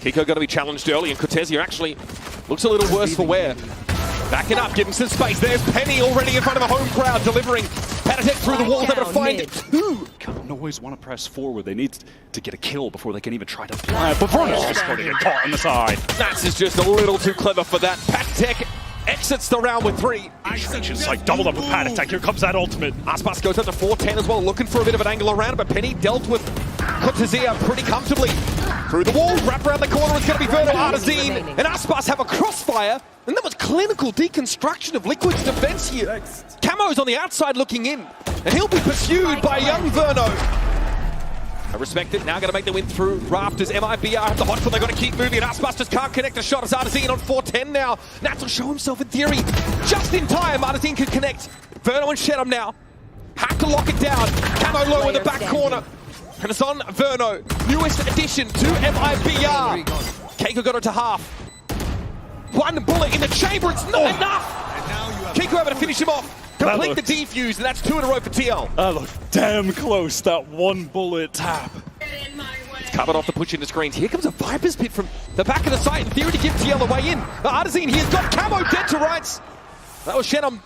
Kiko got to be challenged early, and Cortezia actually looks a little worse for wear. Backing up, getting some space. There's Penny already in front of a home crowd, delivering Panatek through the walls, able to find two. Can't always want to press forward. They need to get a kill before they can even try to plant. But Verno's just going to get caught on the side. Nats is just a little too clever for that. Panatek exits the round with 3. It's like doubled up with Panatek. Here comes that ultimate. Aspas goes up to 410 as well, looking for a bit of an angle around, but Penny dealt with Cortezia pretty comfortably. Through the wall, wrap around the corner, it's going to be Verno, Artazine, and Aspas have a crossfire, and that was clinical deconstruction of Liquid's defense here. Camo's on the outside looking in, and he'll be pursued by young Verno. I respect it, now going to make the win through rafters. MIBR have the hot foot, they've got to keep moving, and Aspas just can't connect a shot as Artazine on 410 now. Nats will show himself in theory. Just in time, Artazine can connect. Verno and Shedham now have to lock it down. Camo low in the back corner. And it's on Verno, newest addition to MIBR. Keiko got it to half. One bullet in the chamber, it's not enough! Keiko able to finish him off. Complete the defuse, and that's 2 in a row for TL. That looked damn close, that one bullet tap. It's covered off the push into screens. Here comes a Viper's Pit from the back of the site, in theory to give TL a way in. Artazine, he has got Camo dead to rights. That was Shedham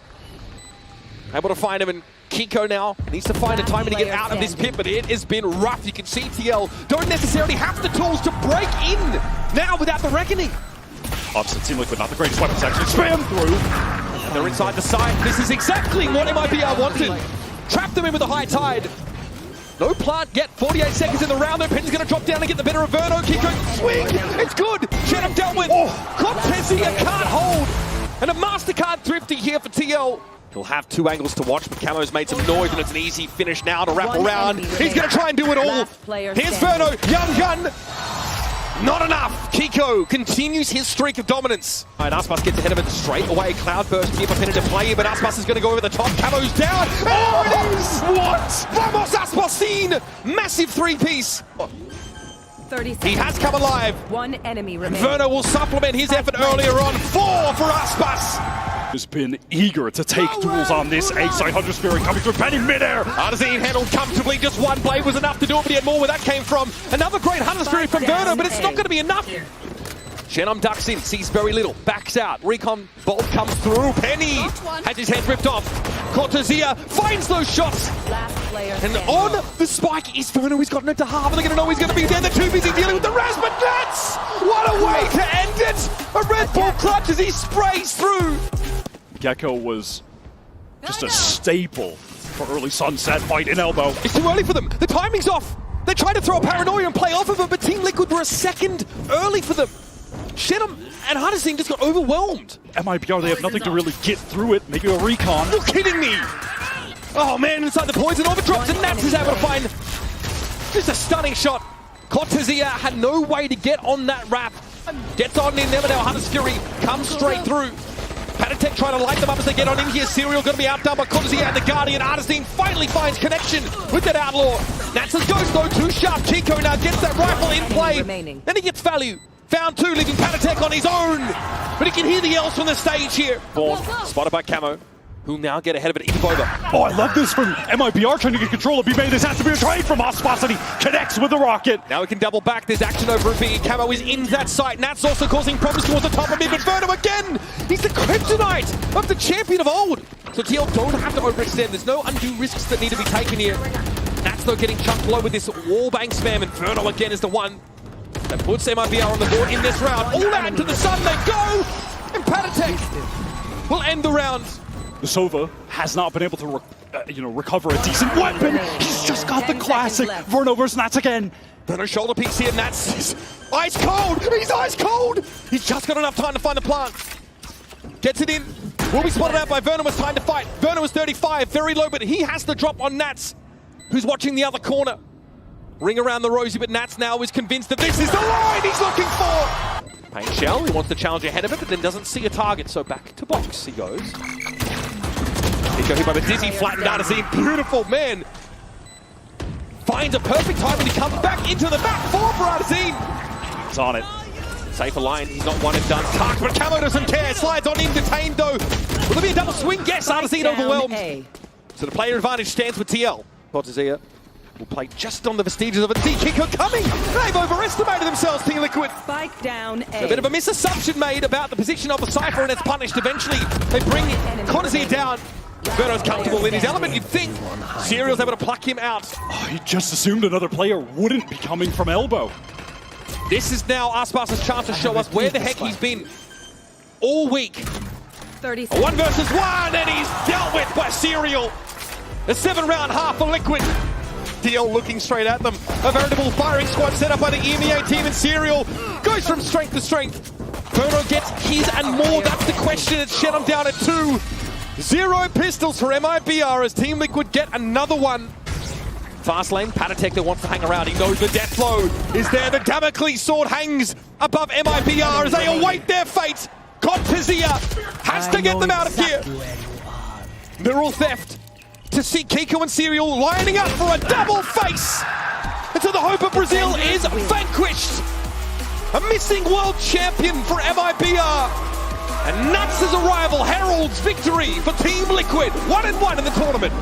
able to find him, and Kiko now needs to find a timing to get out of this pit, but it has been rough. You can see TL don't necessarily have the tools to break in now without the reckoning. Opposite Team Liquid, not the greatest weapons, actually spam through. And they're inside the site. This is exactly what MIBR wanted. Trap them in with a high tide. No plant yet. 48 seconds in the round. Though Penny's going to drop down and get the better of Verno. Kiko, swing! It's good! Shedham dealt with. Cortezia can't hold. And a MasterCard thrifty here for TL. He'll have 2 angles to watch, but Camo's made some noise, and it's an easy finish now to wrap around. He's going to try and do it all. Here's Verno, young gun. Not enough. Kiko continues his streak of dominance. All right, Aspas gets ahead of it straight away. Cloudburst here for Penny to play, but Aspas is going to go over the top. Camo's down. Oh, it is! What? Vamos Aspasin! Massive 3-piece. 30 seconds. He has come alive. 1 enemy remaining. Verno will supplement his effort earlier on. 4 for Aspas. Has been eager to take duels on this A-side. Hunter Spirit coming through Penny midair. Artazine handled comfortably. Just 1 blade was enough to do it, but he had more where that came from. Another great Hunter Spirit from Verno, but it's not going to be enough. Shedham ducks in, sees very little, backs out. Recon bolt comes through. Penny has his head ripped off. Cortezia finds those shots. And on the spike is Verno. He's gotten it to half, and they're going to know he's going to be there. They're too busy dealing with the Raz, but Nats! What a way to end it! A Red Bull clutch as he sprays through. Gecko was just a staple for early sunset fight in elbow. It's too early for them. The timing's off. They tried to throw a paranoia and play off of it, but Team Liquid were a second early for them. Shedham and Artazine just got overwhelmed. MIBR, they have nothing to really get through it. Maybe a recon. You're kidding me! Oh man, inside the poison orbit drops, and Nats is able to find just a stunning shot. Cortezia had no way to get on that wrap. Gets on in there, but now Hunter's Fury comes straight through. Panatek trying to light them up as they get on in here. Serial going to be outdone by Cortezia and the Guardian. Artazine finally finds connection with that Outlaw. Nats goes though, too sharp. Kiko now gets that rifle in play. Then he gets value. Found 2, leaving Panatek on his own. But he can hear the yells from the stage here. Born, spotted by Camo, who'll now get ahead of it. Evo. Oh, I love this from MIBR trying to get control of B-May. This has to be a trade from Aspas, and he connects with the rocket. Now we can double back. There's action over at B. Camo is in that site. Nats also causing problems towards the top of mid, but Verno again! He's the kryptonite of the champion of old. So TL don't have to overextend. There's no undue risks that need to be taken here. Nats though getting chucked low with this wallbang spam, and Verno again is the one that puts MIBR on the board in this round. All out to the sun they go! And Panatek will end the round. The Sova has not been able to recover a decent weapon. He's just got the classic Verno versus Nats again. Verno shoulder piece here. Nats is ice cold. He's ice cold. He's just got enough time to find the plant. Gets it in. Will be spotted out by Verno. It's time to fight. Verno is 35, very low, but he has the drop on Nats, who's watching the other corner. Ring around the rosy, but Nats now is convinced that this is the line he's looking for. Pain Shell, he wants to challenge ahead of it, but then doesn't see a target, so back to box he goes. He got hit by the dizzy, flattened Artazine. Beautiful, man. Finds a perfect time when he comes back into the back four for Artazine. He's on it. Safer line, he's not one and done. Tark, but Camo doesn't care. Slides on in, detained though. Will there be a double swing? Yes, Artazine overwhelmed. So the player advantage stands with TL. Cortezia will play just on the vestiges of a D-kicker coming. They've overestimated themselves, Team Liquid. Spike down A. A bit of a misassumption made about the position of the Cypher, and it's punished eventually. They bring Conazir down. Verno's comfortable in his element, you'd think. Serial's able to pluck him out. Oh, he just assumed another player wouldn't be coming from elbow. This is now Aspas's chance to show us where the heck he's been all week. 30 A 1 versus 1, and he's dealt with by Serial. A 7-round half for Liquid. DL looking straight at them. A veritable firing squad set up by the EMEA team, and Serial goes from strength to strength. Verno gets his and more, that's the question. It's shut him down at 2. 0 pistols for MIBR as Team Liquid get another one. Fast lane, Patatek that wants to hang around. He knows the death blow is there. The Damocles sword hangs above MIBR as they await their fate. Contazia has to get them out of here. Mirror theft to see Kiko and Serial lining up for a double face. Until the hope of Brazil is vanquished. A missing world champion for MIBR. And Nuts' arrival heralds victory for Team Liquid. 1-1 in the tournament.